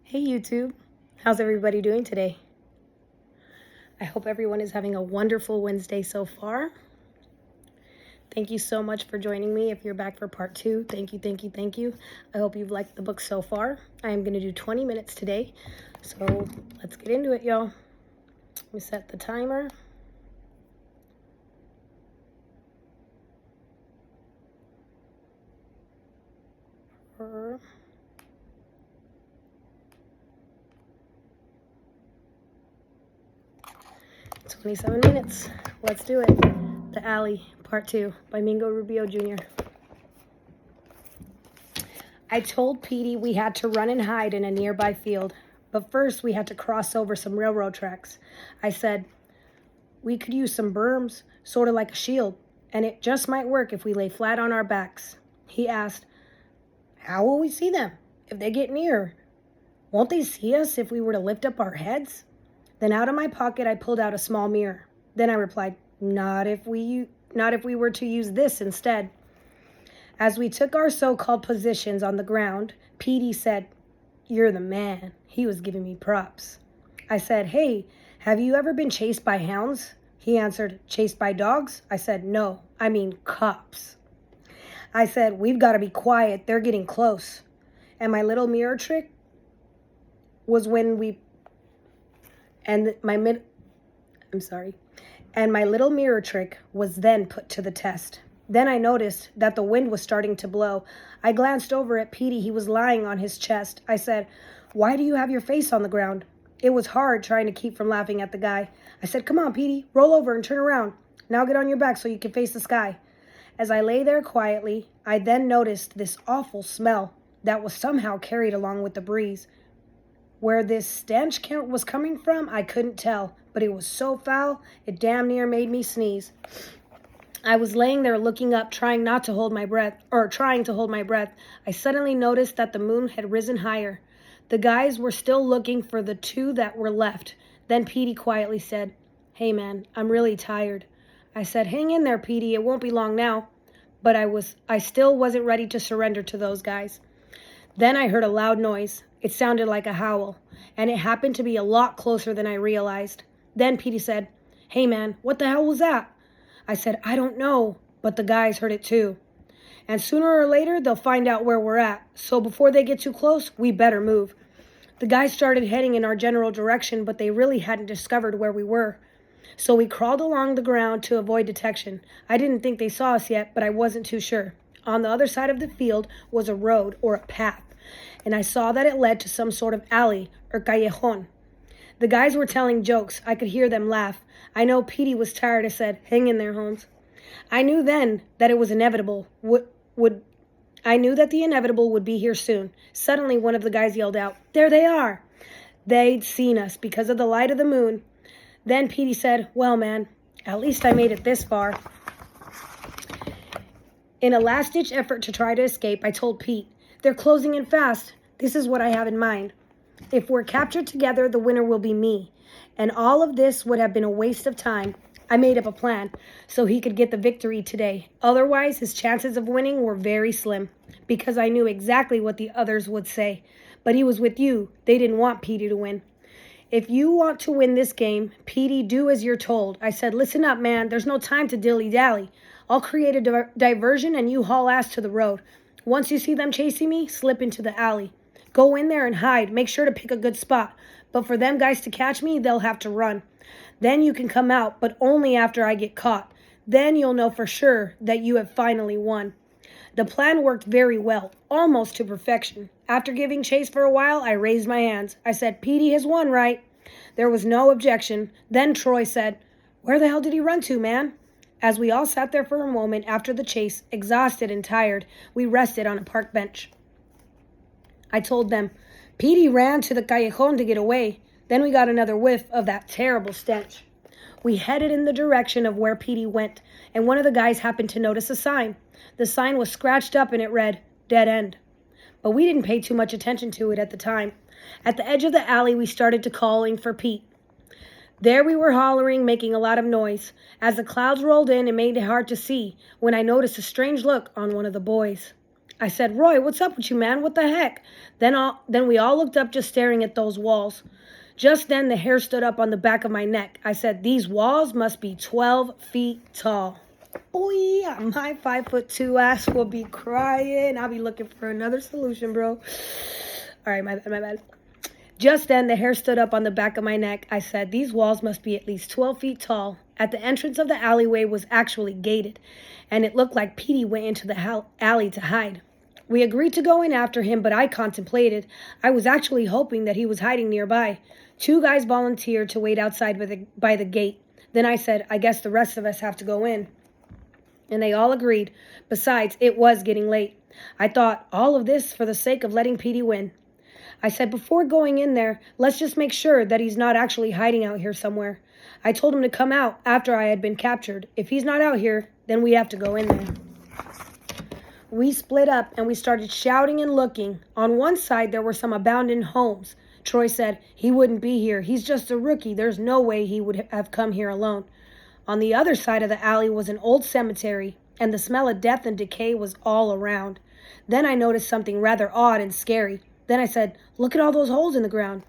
Hey YouTube, how's everybody doing today? I hope everyone is having a wonderful Wednesday so far. Thank you so much for joining me. If you're back for part 2, thank you. I hope you've liked the book so far. I am going to do 20 minutes today, so let's get into it, y'all. Let me set the timer. For 27 minutes. Let's do it. The Alley, Part 2 by Mingo Rubio Jr. I told Petey we had to run and hide in a nearby field, but first we had to cross over some railroad tracks. I said, we could use some berms, sort of like a shield, and it just might work if we lay flat on our backs. He asked, how will we see them if they get near? Won't they see us if we were to lift up our heads? Then out of my pocket I pulled out a small mirror. Then I replied, not if we were to use this instead. As we took our so-called positions on the ground, Petey said, you're the man. He was giving me props. I said, hey, have you ever been chased by hounds? He answered, chased by dogs? I said, no, I mean cops. I said, we've got to be quiet. They're getting close. And my little mirror trick was and my little mirror trick was then put to the test. Then I noticed that the wind was starting to blow. I glanced over at Petey. He was lying on his chest. I said, why do you have your face on the ground? It was hard trying to keep from laughing at the guy. I said, come on, Petey, roll over and turn around. Now get on your back so you can face the sky. As I lay there quietly, I then noticed this awful smell that was somehow carried along with the breeze. Where this stench was coming from, I couldn't tell, but it was so foul, it damn near made me sneeze. I was laying there looking up, trying to hold my breath. I suddenly noticed that the moon had risen higher. The guys were still looking for the two that were left. Then Petey quietly said, hey man, I'm really tired. I said, hang in there, Petey, it won't be long now. But I still wasn't ready to surrender to those guys. Then I heard a loud noise. It sounded like a howl, and it happened to be a lot closer than I realized. Then Petey said, hey man, what the hell was that? I said, I don't know, but the guys heard it too. And sooner or later, they'll find out where we're at. So before they get too close, we better move. The guys started heading in our general direction, but they really hadn't discovered where we were. So we crawled along the ground to avoid detection. I didn't think they saw us yet, but I wasn't too sure. On the other side of the field was a road or a path, and I saw that it led to some sort of alley or callejon. The guys were telling jokes. I could hear them laugh. I know Petey was tired. I said, hang in there, Holmes. I knew then that it was inevitable. I knew that the inevitable would be here soon. Suddenly, one of the guys yelled out, there they are. They'd seen us because of the light of the moon. Then Petey said, well, man, at least I made it this far. In a last-ditch effort to try to escape, I told Pete, they're closing in fast. This is what I have in mind. If we're captured together, the winner will be me. And all of this would have been a waste of time. I made up a plan so he could get the victory today. Otherwise, his chances of winning were very slim because I knew exactly what the others would say. But he was with you. They didn't want Petey to win. If you want to win this game, Petey, do as you're told. I said, listen up, man. There's no time to dilly-dally. I'll create a diversion and you haul ass to the road. Once you see them chasing me, slip into the alley. Go in there and hide. Make sure to pick a good spot. But for them guys to catch me, they'll have to run. Then you can come out, but only after I get caught. Then you'll know for sure that you have finally won. The plan worked very well, almost to perfection. After giving chase for a while, I raised my hands. I said, Petey has won, right? There was no objection. Then Troy said, where the hell did he run to, man? As we all sat there for a moment after the chase, exhausted and tired, we rested on a park bench. I told them, Petey ran to the callejon to get away. Then we got another whiff of that terrible stench. We headed in the direction of where Petey went, and one of the guys happened to notice a sign. The sign was scratched up and it read, dead end. But we didn't pay too much attention to it at the time. At the edge of the alley, we started to calling for Pete. There we were hollering, making a lot of noise. As the clouds rolled in, it made it hard to see when I noticed a strange look on one of the boys. I said, Roy, what's up with you, man? What the heck? Then we all looked up, just staring at those walls. Just then, the hair stood up on the back of my neck. I said, these walls must be 12 feet tall. Boy, my 5'2" ass will be crying. I'll be looking for another solution, bro. All right, my bad. Just then, the hair stood up on the back of my neck. I said, these walls must be at least 12 feet tall. At the entrance of the alleyway was actually gated, and it looked like Petey went into the alley to hide. We agreed to go in after him, but I contemplated. I was actually hoping that he was hiding nearby. 2 guys volunteered to wait outside by the gate. Then I said, I guess the rest of us have to go in. And they all agreed. Besides, it was getting late. I thought, all of this for the sake of letting Petey win. I said, before going in there, let's just make sure that he's not actually hiding out here somewhere. I told him to come out after I had been captured. If he's not out here, then we have to go in there. We split up and we started shouting and looking. On one side, there were some abandoned homes. Troy said, he wouldn't be here. He's just a rookie. There's no way he would have come here alone. On the other side of the alley was an old cemetery, and the smell of death and decay was all around. Then I noticed something rather odd and scary. Then I said, look at all those holes in the ground.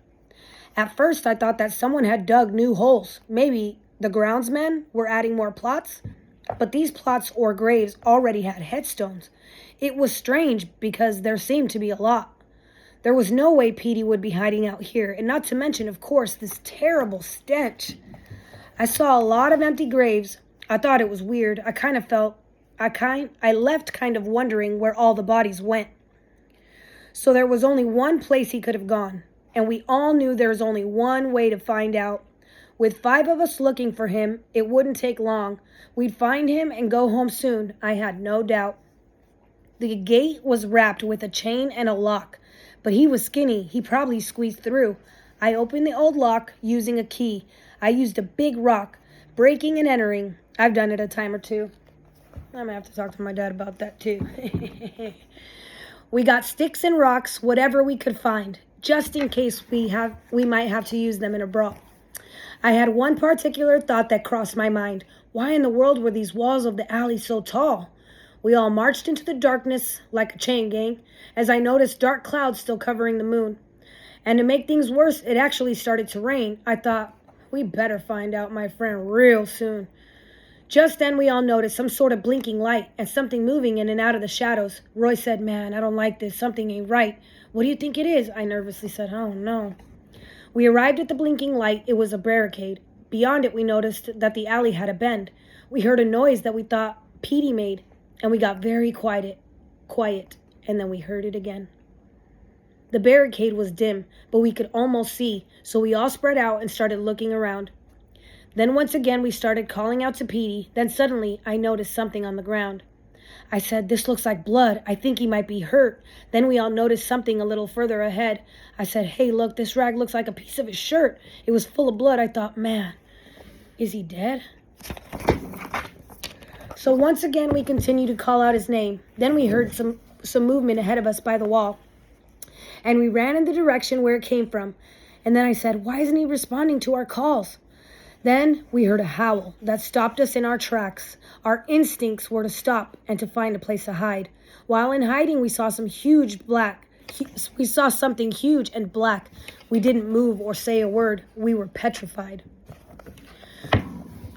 At first, I thought that someone had dug new holes. Maybe the groundsmen were adding more plots. But these plots or graves already had headstones. It was strange because there seemed to be a lot. There was no way Petey would be hiding out here, and not to mention, of course, this terrible stench. I saw a lot of empty graves. I thought it was weird. I left kind of wondering where all the bodies went. So there was only one place he could have gone, and we all knew there was only one way to find out. With 5 of us looking for him, it wouldn't take long. We'd find him and go home soon, I had no doubt. The gate was wrapped with a chain and a lock, but he was skinny. He probably squeezed through. I opened the old lock using a key. I used a big rock, breaking and entering. I've done it a time or two. I'm going to have to talk to my dad about that too. We got sticks and rocks, whatever we could find, just in case we might have to use them in a brawl. I had one particular thought that crossed my mind. Why in the world were these walls of the alley so tall? We all marched into the darkness like a chain gang, as I noticed dark clouds still covering the moon. And to make things worse, it actually started to rain. I thought, we better find out my friend real soon. Just then we all noticed some sort of blinking light and something moving in and out of the shadows. Roy said, man, I don't like this. Something ain't right. What do you think it is? I nervously said, I don't know. We arrived at the blinking light. It was a barricade. Beyond it, we noticed that the alley had a bend. We heard a noise that we thought Petey made, and we got very quiet, and then we heard it again. The barricade was dim, but we could almost see, so we all spread out and started looking around. Then once again we started calling out to Petey. Then suddenly I noticed something on the ground. I said, this looks like blood. I think he might be hurt. Then we all noticed something a little further ahead. I said, hey, look, this rag looks like a piece of his shirt. It was full of blood. I thought, man, is he dead? So once again we continued to call out his name. Then we heard some movement ahead of us by the wall. And we ran in the direction where it came from. And then I said, why isn't he responding to our calls? Then we heard a howl that stopped us in our tracks. Our instincts were to stop and to find a place to hide. While in hiding, we saw something huge and black. We didn't move or say a word. We were petrified.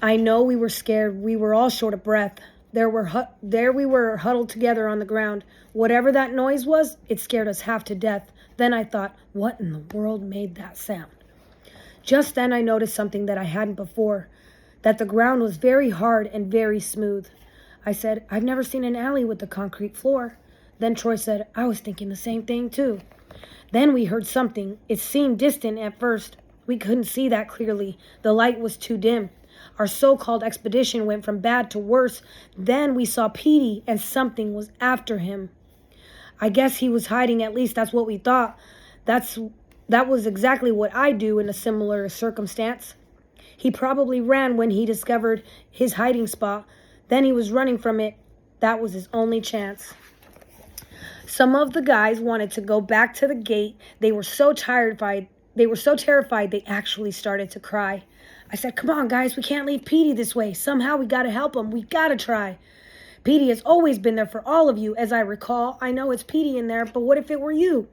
I know we were scared. We were all short of breath. There we were huddled together on the ground. Whatever that noise was, it scared us half to death. Then I thought, what in the world made that sound? Just then I noticed something that I hadn't before, that the ground was very hard and very smooth. I said, I've never seen an alley with a concrete floor. Then Troy said, I was thinking the same thing too. Then we heard something. It seemed distant at first. We couldn't see that clearly. The light was too dim. Our so-called expedition went from bad to worse. Then we saw Petey and something was after him. I guess he was hiding, at least that's what we thought. That was exactly what I'd do in a similar circumstance. He probably ran when he discovered his hiding spot. Then he was running from it. That was his only chance. Some of the guys wanted to go back to the gate. They were so terrified they actually started to cry. I said, come on, guys, we can't leave Petey this way. Somehow we got to help him. We got to try. Petey has always been there for all of you, as I recall. I know it's Petey in there, but what if it were you?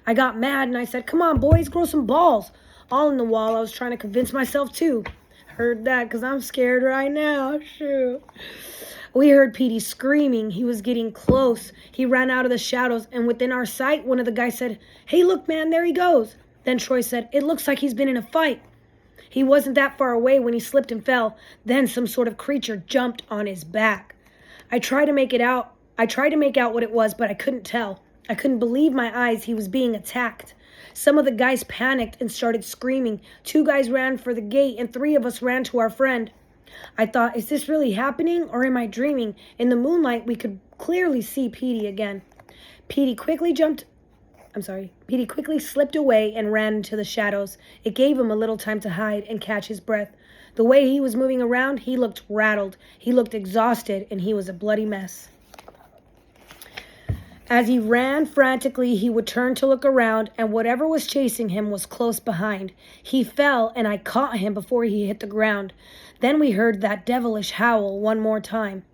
I got mad and I said, come on, boys, grow some balls. All in the wall, I was trying to convince myself, too. Heard that, because I'm scared right now. Shoot. We heard Petey screaming. He was getting close. He ran out of the shadows, and within our sight, one of the guys said, hey, look, man, there he goes. Then Troy said, it looks like he's been in a fight. He wasn't that far away when he slipped and fell. Then some sort of creature jumped on his back. I tried to make out what it was, but I couldn't tell. I couldn't believe my eyes. He was being attacked. Some of the guys panicked and started screaming. 2 guys ran for the gate, and 3 of us ran to our friend. I thought, is this really happening, or am I dreaming? In the moonlight, we could clearly see Petey again. Petey quickly slipped away and ran into the shadows. It gave him a little time to hide and catch his breath. The way he was moving around, he looked rattled. He looked exhausted, and he was a bloody mess. As he ran frantically, he would turn to look around, and whatever was chasing him was close behind. He fell, and I caught him before he hit the ground. Then we heard that devilish howl one more time.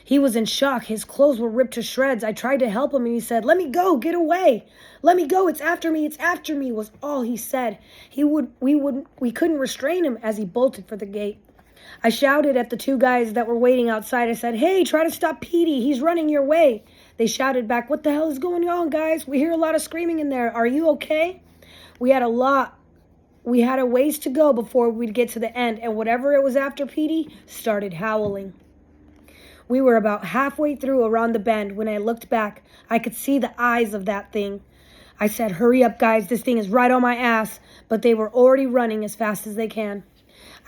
He was in shock. His clothes were ripped to shreds. I tried to help him, and he said, let me go, get away. Let me go, it's after me, was all he said. We couldn't restrain him as he bolted for the gate. I shouted at the 2 guys that were waiting outside. I said, hey, try to stop Petey. He's running your way. They shouted back, what the hell is going on, guys? We hear a lot of screaming in there. Are you okay? We had a ways to go before we'd get to the end, and whatever it was after Petey started howling. We were about halfway through around the bend. When I looked back, I could see the eyes of that thing. I said, hurry up, guys. This thing is right on my ass. But they were already running as fast as they can.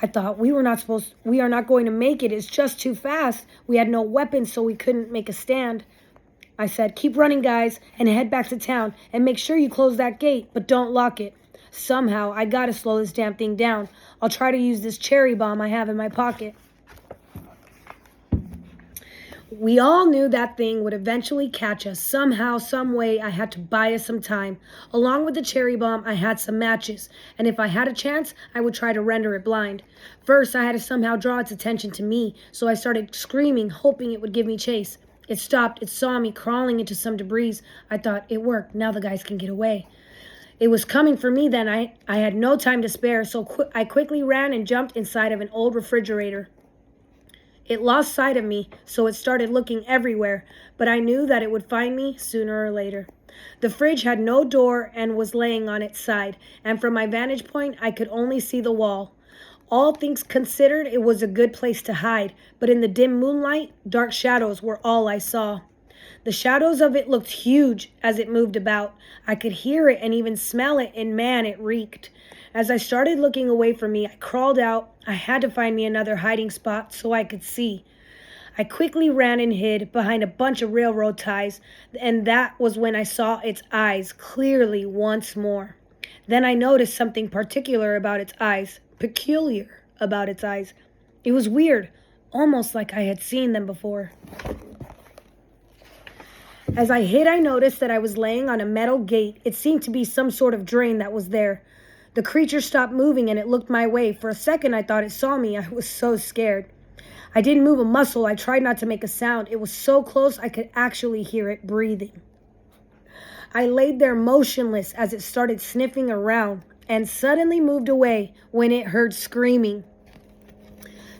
I thought, we are not going to make it. It's just too fast. We had no weapons, so we couldn't make a stand. I said, keep running, guys, and head back to town, and make sure you close that gate, but don't lock it. Somehow, I gotta slow this damn thing down. I'll try to use this cherry bomb I have in my pocket. We all knew that thing would eventually catch us. Somehow, some way, I had to buy us some time. Along with the cherry bomb, I had some matches, and if I had a chance, I would try to render it blind. First, I had to somehow draw its attention to me, so I started screaming, hoping it would give me chase. It stopped. It saw me crawling into some debris. I thought, it worked. Now the guys can get away. It was coming for me then. I had no time to spare, so I quickly ran and jumped inside of an old refrigerator. It lost sight of me, so it started looking everywhere, but I knew that it would find me sooner or later. The fridge had no door and was laying on its side, and from my vantage point, I could only see the wall. All things considered, it was a good place to hide, but in the dim moonlight, dark shadows were all I saw. The shadows of it looked huge as it moved about. I could hear it and even smell it, and man, it reeked. As I started looking away from me, I crawled out. I had to find me another hiding spot so I could see. I quickly ran and hid behind a bunch of railroad ties, and that was when I saw its eyes clearly once more. Then I noticed something peculiar about its eyes. It was weird, almost like I had seen them before. As I hid, I noticed that I was laying on a metal gate. It seemed to be some sort of drain that was there. The creature stopped moving and it looked my way. For a second, I thought it saw me. I was so scared. I didn't move a muscle. I tried not to make a sound. It was so close I could actually hear it breathing. I laid there motionless as it started sniffing around and suddenly moved away when it heard screaming.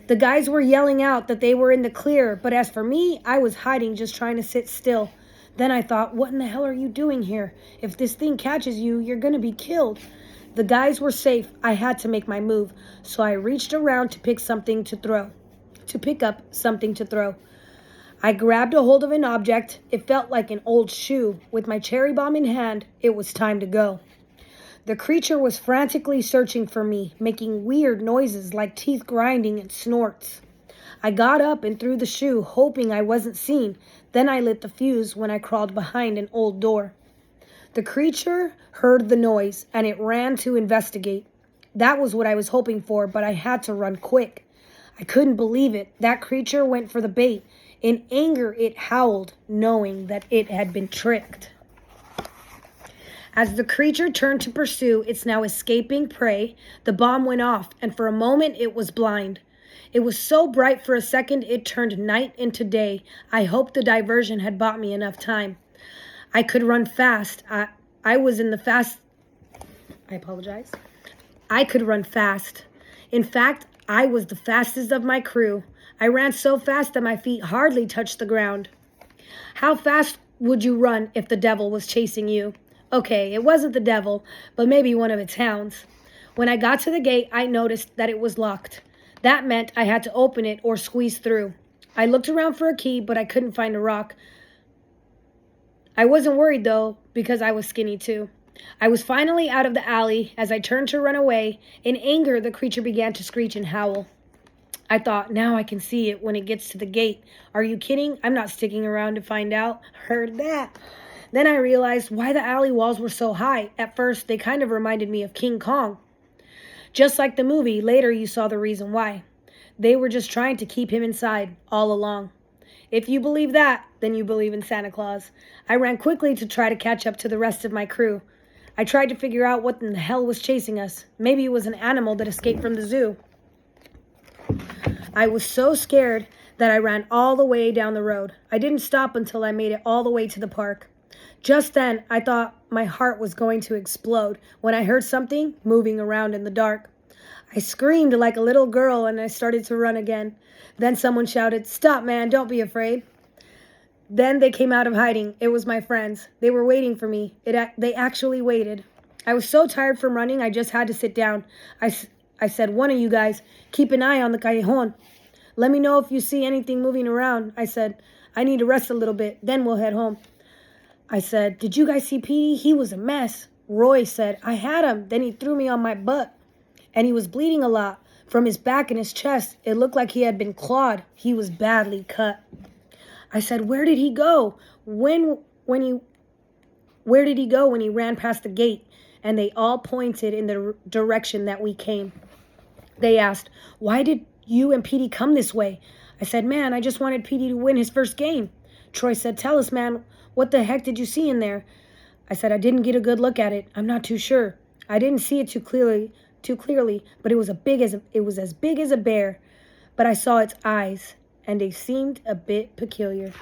The guys were yelling out that they were in the clear, but as for me, I was hiding, just trying to sit still. Then I thought, what in the hell are you doing here? If this thing catches you, you're going to be killed. The guys were safe. I had to make my move, so I reached around to pick up something to throw. I grabbed a hold of an object. It felt like an old shoe. With my cherry bomb in hand, it was time to go. The creature was frantically searching for me, making weird noises like teeth grinding and snorts. I got up and threw the shoe, hoping I wasn't seen. Then I lit the fuse when I crawled behind an old door. The creature heard the noise, and it ran to investigate. That was what I was hoping for, but I had to run quick. I couldn't believe it. That creature went for the bait. In anger, it howled, knowing that it had been tricked. As the creature turned to pursue its now escaping prey, the bomb went off, and for a moment it was blind. It was so bright for a second it turned night into day. I hoped the diversion had bought me enough time. I could run fast. I was in the fast... I apologize. I could run fast. In fact, I was the fastest of my crew. I ran so fast that my feet hardly touched the ground. How fast would you run if the devil was chasing you? Okay, it wasn't the devil, but maybe one of its hounds. When I got to the gate, I noticed that it was locked. That meant I had to open it or squeeze through. I looked around for a key, but I couldn't find a rock. I wasn't worried, though, because I was skinny, too. I was finally out of the alley. As I turned to run away, in anger, the creature began to screech and howl. I thought, now I can see it when it gets to the gate. Are you kidding? I'm not sticking around to find out. Heard that. Then I realized why the alley walls were so high. At first, they kind of reminded me of King Kong. Just like the movie, later you saw the reason why. They were just trying to keep him inside all along. If you believe that, then you believe in Santa Claus. I ran quickly to try to catch up to the rest of my crew. I tried to figure out what in the hell was chasing us. Maybe it was an animal that escaped from the zoo. I was so scared that I ran all the way down the road. I didn't stop until I made it all the way to the park. Just then, I thought my heart was going to explode when I heard something moving around in the dark. I screamed like a little girl and I started to run again. Then someone shouted, "Stop, man, don't be afraid." Then they came out of hiding. It was my friends. They were waiting for me. They actually waited. I was so tired from running, I just had to sit down. I said, "One of you guys, keep an eye on the callejon. Let me know if you see anything moving around." I said, "I need to rest a little bit, then we'll head home." I said, "Did you guys see Petey? He was a mess." Roy said, "I had him. Then he threw me on my butt. And he was bleeding a lot. From his back and his chest, it looked like he had been clawed. He was badly cut." I said, "Where did he go? Where did he go when he ran past the gate?" And they all pointed in the direction that we came. They asked, "Why did you and Petey come this way?" I said, "Man, I just wanted Petey to win his first game." Troy said, "Tell us, man, what the heck did you see in there?" I said, "I didn't get a good look at it. I'm not too sure. I didn't see it too clearly, but it was as big as a bear. But I saw its eyes, and they seemed a bit peculiar.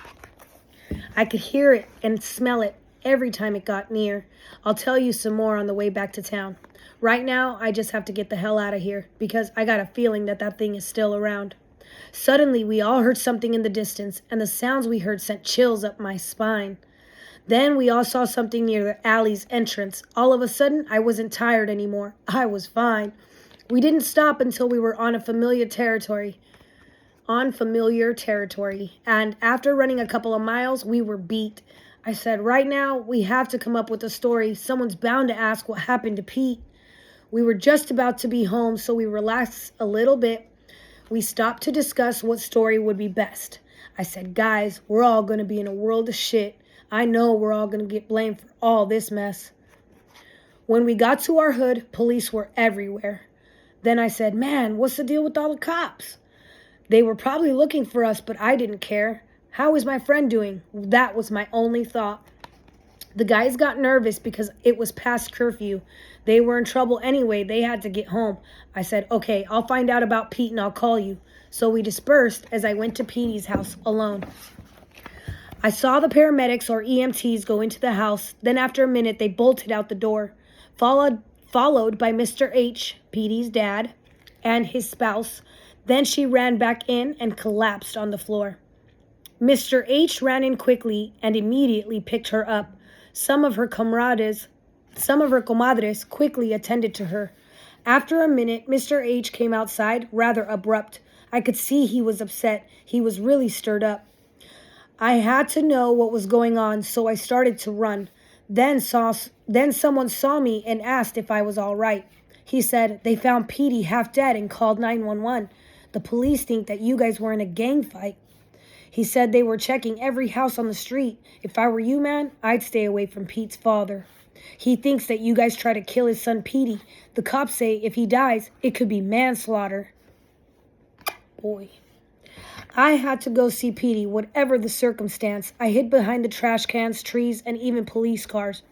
I could hear it and smell it every time it got near. I'll tell you some more on the way back to town. Right now, I just have to get the hell out of here, because I got a feeling that thing is still around." Suddenly, we all heard something in the distance, and the sounds we heard sent chills up my spine. Then we all saw something near the alley's entrance. All of a sudden, I wasn't tired anymore. I was fine. We didn't stop until we were on familiar territory, and after running a couple of miles, we were beat. I said, "Right now, we have to come up with a story. Someone's bound to ask what happened to Pete." We were just about to be home, so we relaxed a little bit. We stopped to discuss what story would be best. I said, "Guys, we're all going to be in a world of shit. I know we're all going to get blamed for all this mess." When we got to our hood, police were everywhere. Then I said, "Man, what's the deal with all the cops?" They were probably looking for us, but I didn't care. How is my friend doing? That was my only thought. The guys got nervous because it was past curfew. They were in trouble anyway. They had to get home. I said, "Okay, I'll find out about Pete and I'll call you." So we dispersed as I went to Petey's house alone. I saw the paramedics or EMTs go into the house. Then after a minute, they bolted out the door, followed by Mr. H, Petey's dad, and his spouse. Then she ran back in and collapsed on the floor. Mr. H ran in quickly and immediately picked her up. Some of her comadres quickly attended to her. After a minute, Mr. H came outside, rather abrupt. I could see he was upset. He was really stirred up. I had to know what was going on, so I started to run. Then someone saw me and asked if I was all right. He said, "They found Petey half dead and called 911. The police think that you guys were in a gang fight." He said they were checking every house on the street. If I were you, man, I'd stay away from Pete's father. He thinks that you guys try to kill his son Petey. The cops say if he dies, it could be manslaughter. Boy. I had to go see Petey, whatever the circumstance. I hid behind the trash cans, trees, and even police cars.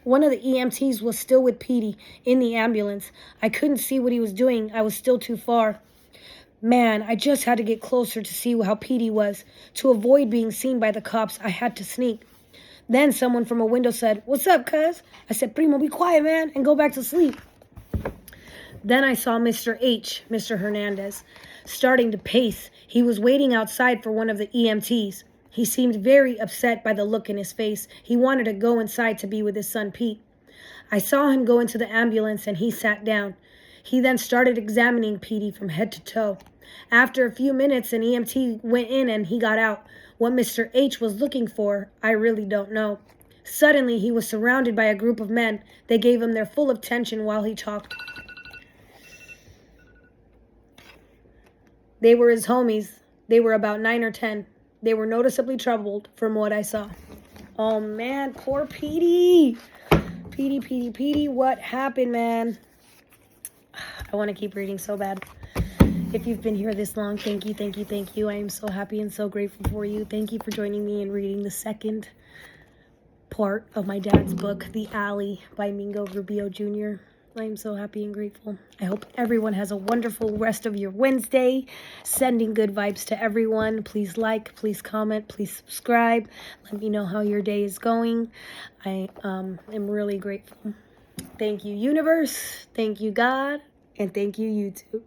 One of the EMTs was still with Petey in the ambulance. I couldn't see what he was doing. I was still too far. Man, I just had to get closer to see how Petey was. To avoid being seen by the cops, I had to sneak. Then someone from a window said, "What's up, cuz?" I said, "Primo, be quiet, man, and go back to sleep." Then I saw Mr. Hernandez, starting to pace. He was waiting outside for one of the EMTs. He seemed very upset by the look in his face. He wanted to go inside to be with his son Pete. I saw him go into the ambulance and he sat down. He then started examining Petey from head to toe. After a few minutes, an EMT went in and he got out. What Mr. H was looking for, I really don't know. Suddenly, he was surrounded by a group of men. They gave him their full attention while he talked. They were his homies. They were about 9 or 10. They were noticeably troubled from what I saw. Oh man, poor Petey. Petey, what happened, man? I want to keep reading so bad. If you've been here this long, thank you. I am so happy and so grateful for you. Thank you for joining me in reading the second part of my dad's book, The Alley by Mingo Rubio Jr. I am so happy and grateful. I hope everyone has a wonderful rest of your Wednesday. Sending good vibes to everyone. Please like, please comment, please subscribe. Let me know how your day is going. I am really grateful. Thank you, universe. Thank you, God. And thank you, YouTube.